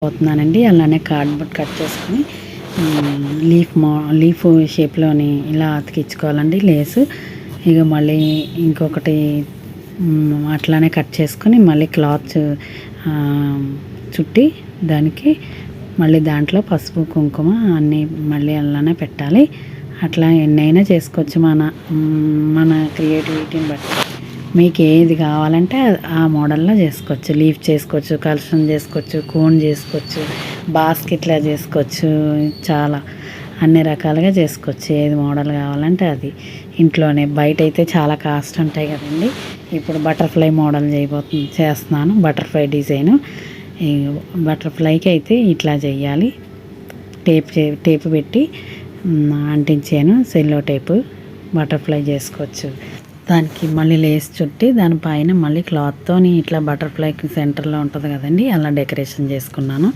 పోతున్నానండి. అలానే cardboard cut చేసుకొని leaf షేప్‌లోని ఇలా అతికించుకోవాలండి లేసు. ఇక మళ్ళీ ఇంకొకటి అట్లానే కట్ చేసుకొని మళ్ళీ క్లాత్ చుట్టి దానికి మళ్ళీ దాంట్లో పసుపు, కుంకుమ అన్నీ మళ్ళీ అలానే పెట్టాలి. అట్లా ఎన్నైనా చేసుకోవచ్చు మన క్రియేటివిటీని బట్టి. మీకు ఏది కావాలంటే ఆ మోడల్లో చేసుకోవచ్చు. లీఫ్ చేసుకోవచ్చు, కలశం చేసుకోవచ్చు, కోన్ చేసుకోవచ్చు, బాస్కెట్లా చేసుకోవచ్చు. చాలా అన్ని రకాలుగా చేసుకోవచ్చు. ఏది మోడల్ కావాలంటే అది ఇంట్లోనే. బయట అయితే చాలా కాస్ట్ ఉంటాయి కదండి. ఇప్పుడు బటర్ఫ్లై మోడల్ చేస్తున్నాను. Butterfly design. ఈ బటర్ఫ్లైకి అయితే ఇట్లా చేయాలి. టేపు పెట్టి అంటించాను. సెల్లో టేపు. బటర్ఫ్లై చేసుకోవచ్చు. దానికి మళ్ళీ లేస్ చుట్టి దానిపైన మళ్ళీ క్లాత్తోని ఇట్లా బటర్ఫ్లైకి సెంటర్లో ఉంటుంది కదండి, అలా డెకరేషన్ చేసుకున్నాను.